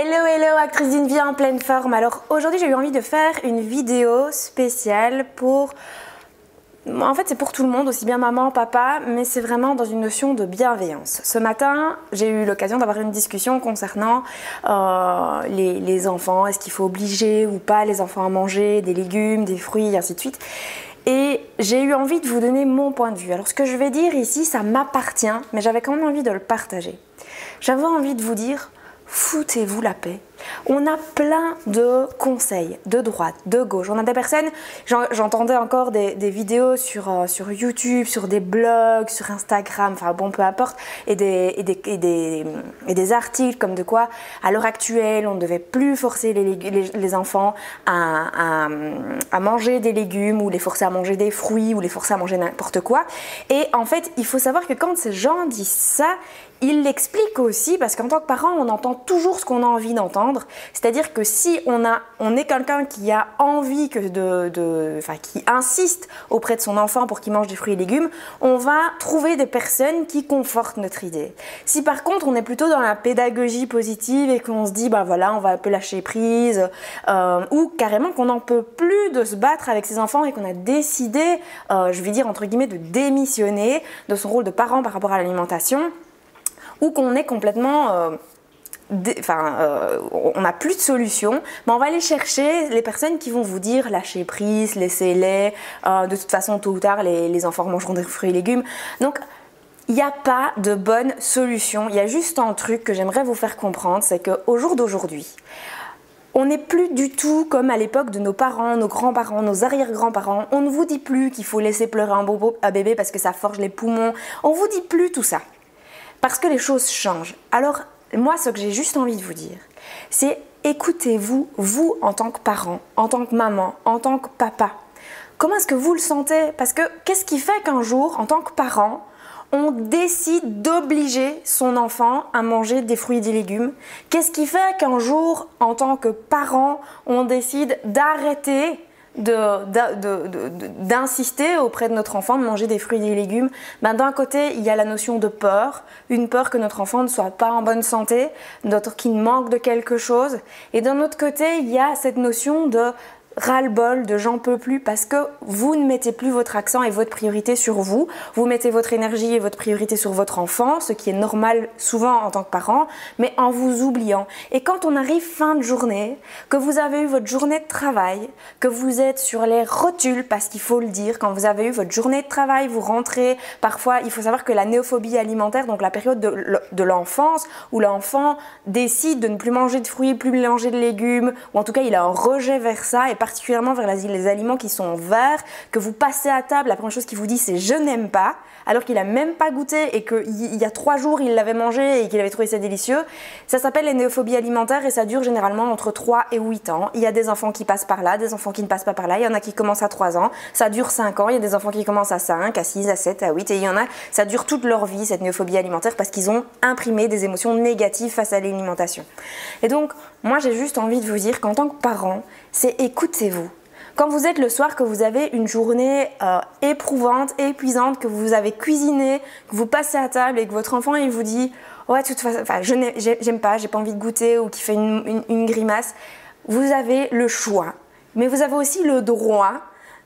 Hello, hello, actrice d'une vie en pleine forme. Alors aujourd'hui j'ai eu envie de faire une vidéo spéciale pour... En fait c'est pour tout le monde, aussi bien maman, papa, mais c'est vraiment dans une notion de bienveillance. Ce matin j'ai eu l'occasion d'avoir une discussion concernant les enfants. Est-ce qu'il faut obliger ou pas les enfants à manger des légumes, des fruits, et ainsi de suite. Et j'ai eu envie de vous donner mon point de vue. Alors ce que je vais dire ici, ça m'appartient, mais j'avais quand même envie de le partager. J'avais envie de vous dire, foutez-vous la paix. On a plein de conseils, de droite, de gauche. On a des personnes, j'entendais encore des vidéos sur YouTube, sur des blogs, sur Instagram, enfin bon, peu importe, et des articles comme de quoi, à l'heure actuelle, on ne devait plus forcer les enfants à manger des légumes, ou les forcer à manger des fruits, ou les forcer à manger n'importe quoi. Et en fait, il faut savoir que quand ces gens disent ça, ils l'expliquent aussi parce qu'en tant que parent, on entend toujours ce qu'on a envie d'entendre. C'est-à-dire que si on est quelqu'un qui a envie qui insiste auprès de son enfant pour qu'il mange des fruits et légumes, on va trouver des personnes qui confortent notre idée. Si par contre on est plutôt dans la pédagogie positive et qu'on se dit bah voilà, on va un peu lâcher prise, ou carrément qu'on n'en peut plus de se battre avec ses enfants et qu'on a décidé, je vais dire entre guillemets, de démissionner de son rôle de parent par rapport à l'alimentation, ou qu'on est complètement... on n'a plus de solution, mais on va aller chercher les personnes qui vont vous dire lâchez prise, laissez-les, de toute façon tôt ou tard les enfants mangeront des fruits et légumes. Donc il n'y a pas de bonne solution, il y a juste un truc que j'aimerais vous faire comprendre, c'est qu'au jour d'aujourd'hui, on n'est plus du tout comme à l'époque de nos parents, nos grands-parents, nos arrière-grands-parents. On ne vous dit plus qu'il faut laisser pleurer un bébé parce que ça forge les poumons, on ne vous dit plus tout ça, parce que les choses changent. Alors moi, ce que j'ai juste envie de vous dire, c'est écoutez-vous, vous en tant que parent, en tant que maman, en tant que papa. Comment est-ce que vous le sentez? Parce que qu'est-ce qui fait qu'un jour, en tant que parent, on décide d'obliger son enfant à manger des fruits et des légumes? Qu'est-ce qui fait qu'un jour, en tant que parent, on décide d'arrêter d'insister auprès de notre enfant de manger des fruits et des légumes? D'un côté, il y a la notion de peur, une peur que notre enfant ne soit pas en bonne santé, d'autre qu'il manque de quelque chose. Et d'un autre côté, il y a cette notion de ras-le-bol, de j'en peux plus, parce que vous ne mettez plus votre accent et votre priorité sur vous, vous mettez votre énergie et votre priorité sur votre enfant, ce qui est normal souvent en tant que parent, mais en vous oubliant. Et quand on arrive fin de journée, que vous avez eu votre journée de travail, que vous êtes sur les rotules, parce qu'il faut le dire, quand vous avez eu votre journée de travail, vous rentrez, parfois il faut savoir que la néophobie alimentaire, donc la période de l'enfance, où l'enfant décide de ne plus manger de fruits, plus manger de légumes, ou en tout cas il a un rejet vers ça, et particulièrement vers les aliments qui sont verts, que vous passez à table, la première chose qu'il vous dit c'est je n'aime pas, alors qu'il n'a même pas goûté et qu'il y a 3 jours il l'avait mangé et qu'il avait trouvé ça délicieux. Ça s'appelle les néophobies alimentaires et ça dure généralement entre 3 et 8 ans. Il y a des enfants qui passent par là, des enfants qui ne passent pas par là, il y en a qui commencent à 3 ans, ça dure 5 ans, il y a des enfants qui commencent à 5, à 6, à 7, à 8 et il y en a, ça dure toute leur vie cette néophobie alimentaire parce qu'ils ont imprimé des émotions négatives face à l'alimentation. Et donc moi j'ai juste envie de vous dire qu'en tant que parent, c'est écoutez-vous. Quand vous êtes le soir, que vous avez une journée éprouvante, épuisante, que vous avez cuisiné, que vous passez à table et que votre enfant il vous dit « ouais, de toute façon, j'aime pas, j'ai pas envie de goûter » ou qu'il fait une grimace, vous avez le choix. Mais vous avez aussi le droit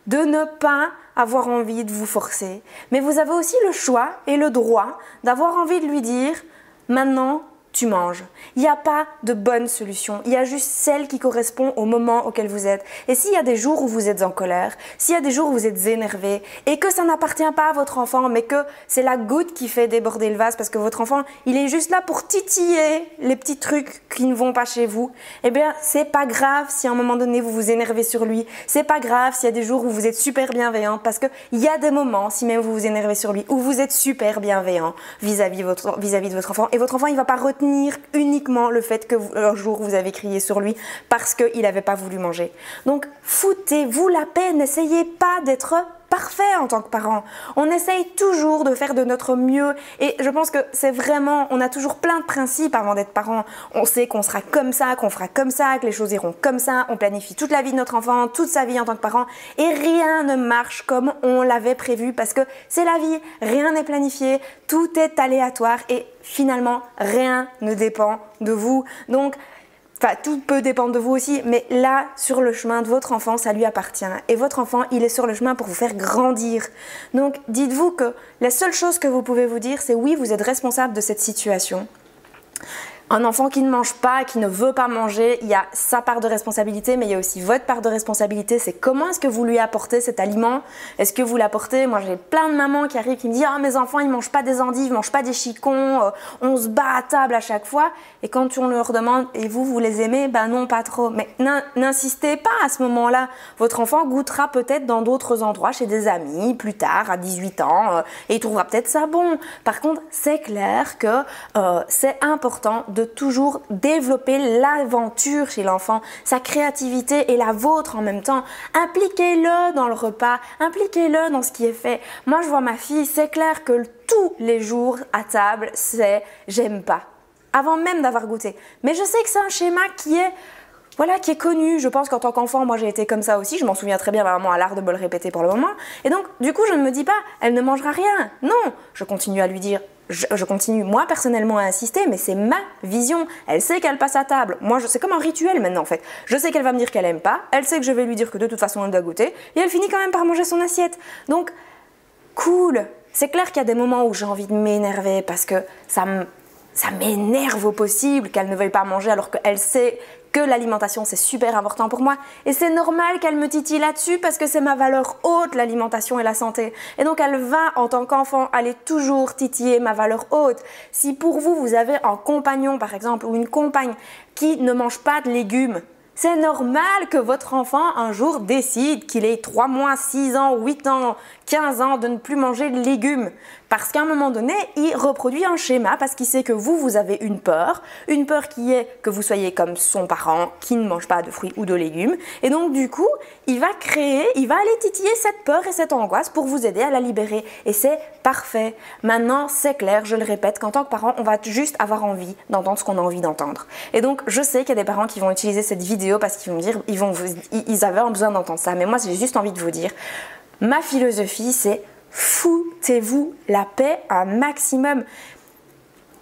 de ne pas avoir envie de vous forcer. Mais vous avez aussi le choix et le droit d'avoir envie de lui dire « maintenant, tu manges ». Il n'y a pas de bonne solution, il y a juste celle qui correspond au moment auquel vous êtes. Et s'il y a des jours où vous êtes en colère, s'il y a des jours où vous êtes énervé et que ça n'appartient pas à votre enfant, mais que c'est la goutte qui fait déborder le vase parce que votre enfant, il est juste là pour titiller les petits trucs qui ne vont pas chez vous, eh bien, c'est pas grave si à un moment donné vous vous énervez sur lui, c'est pas grave s'il y a des jours où vous êtes super bienveillante parce qu'il y a des moments, si même vous vous énervez sur lui, où vous êtes super bienveillant vis-à-vis de votre enfant et votre enfant, il va pas retenir uniquement le fait que un jour vous avez crié sur lui parce qu'il n'avait pas voulu manger. Donc foutez-vous la paix, n'essayez pas d'être parfait en tant que parent. On essaye toujours de faire de notre mieux et je pense que c'est vraiment, on a toujours plein de principes avant d'être parent. On sait qu'on sera comme ça, qu'on fera comme ça, que les choses iront comme ça, on planifie toute la vie de notre enfant, toute sa vie en tant que parent et rien ne marche comme on l'avait prévu parce que c'est la vie, rien n'est planifié, tout est aléatoire et finalement rien ne dépend de vous. Donc Enfin, tout peut dépendre de vous aussi, mais là, sur le chemin de votre enfant, ça lui appartient. Et votre enfant, il est sur le chemin pour vous faire grandir. Donc, dites-vous que la seule chose que vous pouvez vous dire, c'est oui, vous êtes responsable de cette situation. Un enfant qui ne mange pas, qui ne veut pas manger, il y a sa part de responsabilité, mais il y a aussi votre part de responsabilité. C'est comment est-ce que vous lui apportez cet aliment? Est-ce que vous l'apportez? Moi, j'ai plein de mamans qui arrivent qui me disent « Ah, mes enfants, ils ne mangent pas des endives, ils ne mangent pas des chicons, on se bat à table à chaque fois. » Et quand on leur demande « Et vous, vous les aimez ?» Ben non, pas trop. Mais n'insistez pas à ce moment-là. Votre enfant goûtera peut-être dans d'autres endroits, chez des amis, plus tard, à 18 ans, et il trouvera peut-être ça bon. Par contre, c'est clair que c'est important de toujours développer l'aventure chez l'enfant, sa créativité et la vôtre en même temps. Impliquez-le dans le repas, impliquez-le dans ce qui est fait. Moi, je vois ma fille, c'est clair que tous les jours à table, c'est « j'aime pas » avant même d'avoir goûté. Mais je sais que c'est un schéma qui est connu. Je pense qu'en tant qu'enfant, moi j'ai été comme ça aussi. Je m'en souviens très bien, ma maman a l'art de me le répéter pour le moment. Et donc, du coup, je ne me dis pas, elle ne mangera rien. Non, je continue à lui dire, je continue moi personnellement à insister, mais c'est ma vision. Elle sait qu'elle passe à table. Moi, c'est comme un rituel maintenant en fait. Je sais qu'elle va me dire qu'elle aime pas. Elle sait que je vais lui dire que de toute façon elle doit goûter. Et elle finit quand même par manger son assiette. Donc, cool. C'est clair qu'il y a des moments où j'ai envie de m'énerver parce que ça m'énerve au possible qu'elle ne veuille pas manger alors qu'elle sait que l'alimentation c'est super important pour moi et c'est normal qu'elle me titille là-dessus parce que c'est ma valeur haute, l'alimentation et la santé. Et donc elle va en tant qu'enfant aller toujours titiller ma valeur haute. Si pour vous, vous avez un compagnon par exemple ou une compagne qui ne mange pas de légumes, c'est normal que votre enfant un jour décide qu'il ait 3 mois, 6 ans, 8 ans, 15 ans de ne plus manger de légumes. Parce qu'à un moment donné, il reproduit un schéma parce qu'il sait que vous avez une peur qui est que vous soyez comme son parent qui ne mange pas de fruits ou de légumes. Et donc du coup, il va aller titiller cette peur et cette angoisse pour vous aider à la libérer. Et c'est parfait. Maintenant, c'est clair, je le répète, qu'en tant que parent, on va juste avoir envie d'entendre ce qu'on a envie d'entendre. Et donc, je sais qu'il y a des parents qui vont utiliser cette vidéo parce qu'ils vont me dire, ils avaient besoin d'entendre ça. Mais moi, j'ai juste envie de vous dire, ma philosophie, c'est foutez-vous la paix un maximum.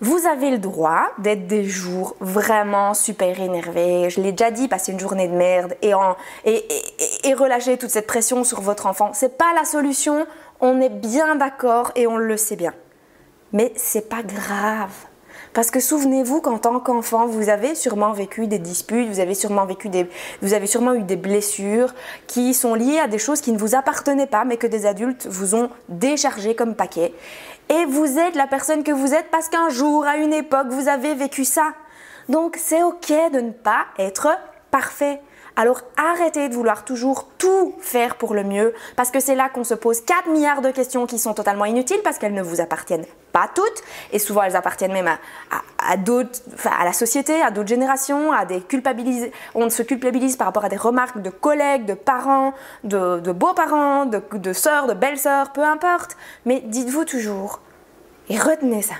Vous avez le droit d'être des jours vraiment super énervés. Je l'ai déjà dit, passer une journée de merde et relâcher toute cette pression sur votre enfant. C'est pas la solution, on est bien d'accord et on le sait bien. Mais c'est pas grave. Parce que souvenez-vous qu'en tant qu'enfant, vous avez sûrement vécu des disputes, vous avez sûrement eu des blessures qui sont liées à des choses qui ne vous appartenaient pas, mais que des adultes vous ont déchargé comme paquet. Et vous êtes la personne que vous êtes parce qu'un jour, à une époque, vous avez vécu ça. Donc c'est ok de ne pas être parfait. Alors arrêtez de vouloir toujours tout faire pour le mieux parce que c'est là qu'on se pose 4 milliards de questions qui sont totalement inutiles parce qu'elles ne vous appartiennent pas toutes et souvent elles appartiennent même à d'autres, à la société, à d'autres générations, on se culpabilise par rapport à des remarques de collègues, de parents, de beaux-parents, de sœurs, de belles-sœurs, peu importe. Mais dites-vous toujours et retenez ça,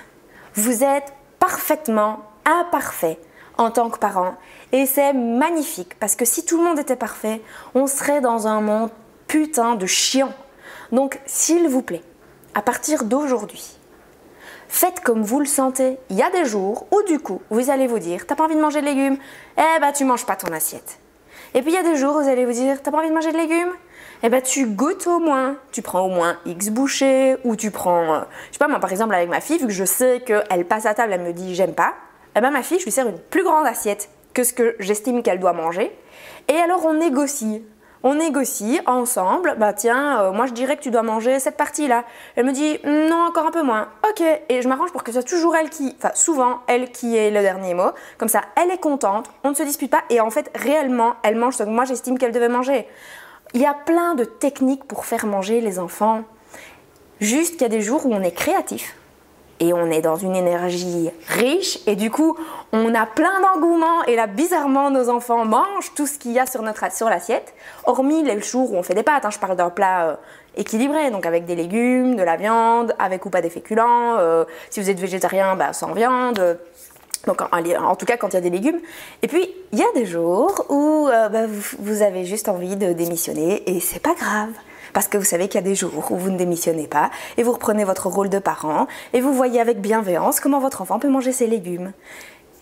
vous êtes parfaitement imparfait en tant que parent. Et c'est magnifique parce que si tout le monde était parfait, on serait dans un monde putain de chiant. Donc s'il vous plaît, à partir d'aujourd'hui, faites comme vous le sentez. Il y a des jours où du coup, vous allez vous dire, t'as pas envie de manger de légumes? Eh ben tu manges pas ton assiette. Et puis il y a des jours où vous allez vous dire, t'as pas envie de manger de légumes? Eh ben tu goûtes au moins, tu prends au moins X bouchées ou tu prends, je sais pas moi par exemple avec ma fille, vu que je sais qu'elle passe à table, elle me dit j'aime pas, eh ben ma fille je lui sers une plus grande assiette que ce que j'estime qu'elle doit manger. Et alors on négocie. On négocie ensemble. Bah tiens, moi je dirais que tu dois manger cette partie-là. Elle me dit non, encore un peu moins. Ok. Et je m'arrange pour que ce soit toujours souvent elle qui ait le dernier mot. Comme ça, elle est contente, on ne se dispute pas. Et en fait, réellement, elle mange ce que moi j'estime qu'elle devait manger. Il y a plein de techniques pour faire manger les enfants. Juste qu'il y a des jours où on est créatif. Et on est dans une énergie riche et du coup, on a plein d'engouement et là, bizarrement, nos enfants mangent tout ce qu'il y a sur l'assiette, hormis les jours où on fait des pâtes. Je parle d'un plat équilibré, donc avec des légumes, de la viande, avec ou pas des féculents. Si vous êtes végétarien, sans viande. Donc en tout cas, quand il y a des légumes. Et puis, il y a des jours où vous avez juste envie de démissionner et c'est pas grave. Parce que vous savez qu'il y a des jours où vous ne démissionnez pas et vous reprenez votre rôle de parent et vous voyez avec bienveillance comment votre enfant peut manger ses légumes.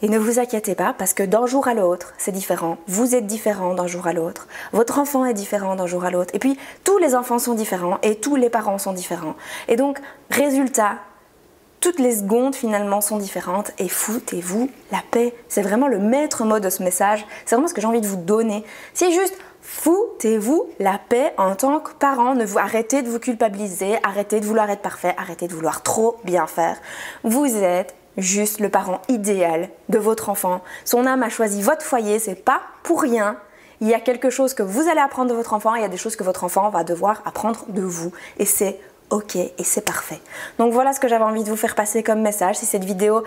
Et ne vous inquiétez pas parce que d'un jour à l'autre, c'est différent. Vous êtes différent d'un jour à l'autre. Votre enfant est différent d'un jour à l'autre. Et puis, tous les enfants sont différents et tous les parents sont différents. Et donc, résultat, toutes les secondes finalement sont différentes et foutez-vous la paix. C'est vraiment le maître mot de ce message. C'est vraiment ce que j'ai envie de vous donner. C'est juste foutez-vous la paix en tant que parent. Arrêtez de vous culpabiliser, arrêtez de vouloir être parfait, arrêtez de vouloir trop bien faire. Vous êtes juste le parent idéal de votre enfant. Son âme a choisi votre foyer, c'est pas pour rien. Il y a quelque chose que vous allez apprendre de votre enfant, il y a des choses que votre enfant va devoir apprendre de vous. Et c'est ok, et c'est parfait. Donc voilà ce que j'avais envie de vous faire passer comme message. Si cette vidéo,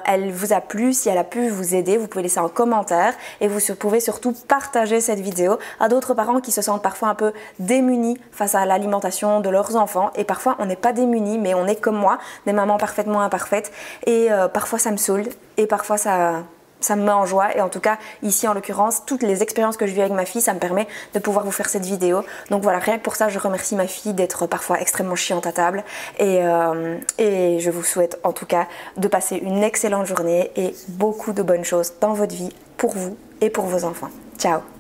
elle vous a plu, si elle a pu vous aider, vous pouvez laisser un commentaire et vous pouvez surtout partager cette vidéo à d'autres parents qui se sentent parfois un peu démunis face à l'alimentation de leurs enfants. Et parfois, on n'est pas démunis, mais on est comme moi, des mamans parfaitement imparfaites. Et parfois, ça me saoule et parfois, ça me met en joie et en tout cas ici en l'occurrence toutes les expériences que je vis avec ma fille, ça me permet de pouvoir vous faire cette vidéo. Donc voilà, rien que pour ça je remercie ma fille d'être parfois extrêmement chiante à table et je vous souhaite en tout cas de passer une excellente journée et beaucoup de bonnes choses dans votre vie pour vous et pour vos enfants. Ciao.